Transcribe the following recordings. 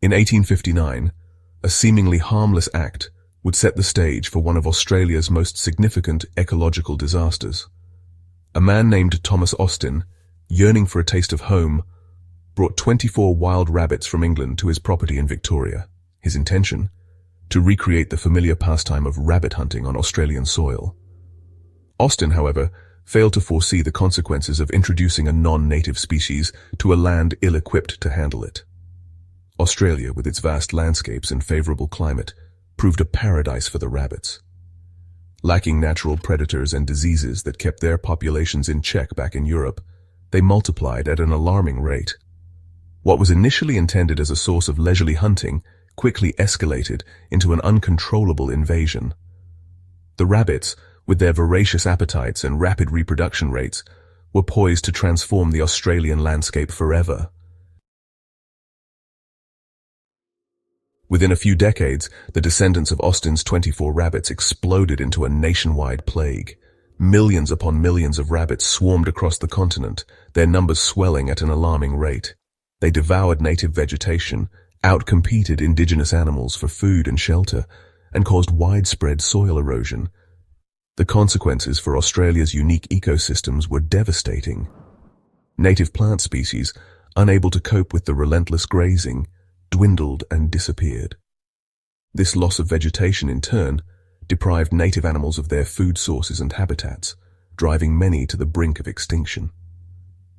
In 1859, a seemingly harmless act would set the stage for one of Australia's most significant ecological disasters. A man named Thomas Austin, yearning for a taste of home, brought 24 wild rabbits from England to his property in Victoria. His intention? To recreate the familiar pastime of rabbit hunting on Australian soil. Austin, however, failed to foresee the consequences of introducing a non-native species to a land ill-equipped to handle it. Australia, with its vast landscapes and favorable climate, proved a paradise for the rabbits. Lacking natural predators and diseases that kept their populations in check back in Europe, they multiplied at an alarming rate. What was initially intended as a source of leisurely hunting quickly escalated into an uncontrollable invasion. The rabbits, with their voracious appetites and rapid reproduction rates, were poised to transform the Australian landscape forever. Within a few decades, the descendants of Austin's 24 rabbits exploded into a nationwide plague. Millions upon millions of rabbits swarmed across the continent, their numbers swelling at an alarming rate. They devoured native vegetation, outcompeted indigenous animals for food and shelter, and caused widespread soil erosion. The consequences for Australia's unique ecosystems were devastating. Native plant species, unable to cope with the relentless grazing, dwindled and disappeared. This loss of vegetation, in turn, deprived native animals of their food sources and habitats, driving many to the brink of extinction.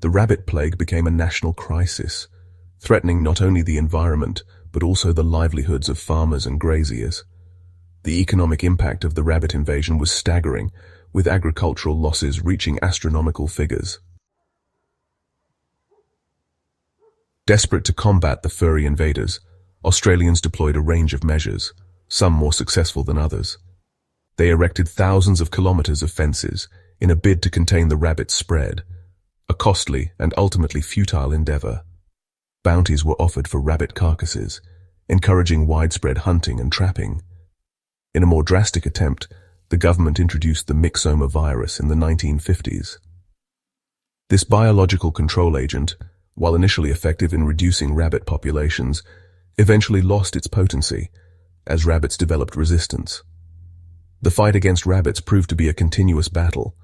The rabbit plague became a national crisis, threatening not only the environment but also the livelihoods of farmers and graziers. The economic impact of the rabbit invasion was staggering, with agricultural losses reaching astronomical figures. Desperate to combat the furry invaders, Australians deployed a range of measures, some more successful than others. They erected thousands of kilometers of fences in a bid to contain the rabbit spread, a costly and ultimately futile endeavor. Bounties were offered for rabbit carcasses, encouraging widespread hunting and trapping. In a more drastic attempt, the government introduced the myxoma virus in the 1950s. This biological control agent, while initially effective in reducing rabbit populations, eventually lost its potency as rabbits developed resistance. The fight against rabbits proved to be a continuous battle,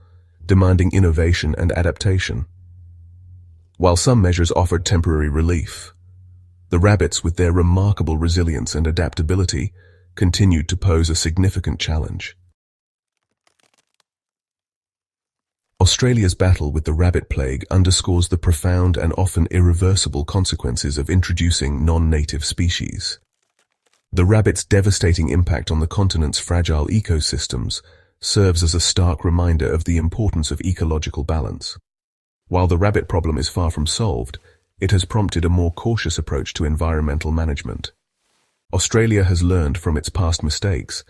demanding innovation and adaptation. While some measures offered temporary relief, the rabbits, with their remarkable resilience and adaptability, continued to pose a significant challenge. Australia's battle with the rabbit plague underscores the profound and often irreversible consequences of introducing non-native species. The rabbit's devastating impact on the continent's fragile ecosystems serves as a stark reminder of the importance of ecological balance. While the rabbit problem is far from solved, it has prompted a more cautious approach to environmental management. Australia has learned from its past mistakes,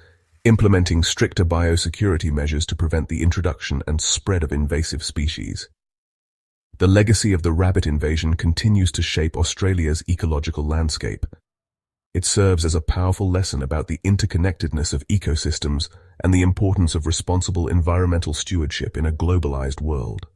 implementing stricter biosecurity measures to prevent the introduction and spread of invasive species. The legacy of the rabbit invasion continues to shape Australia's ecological landscape. It serves as a powerful lesson about the interconnectedness of ecosystems and the importance of responsible environmental stewardship in a globalized world.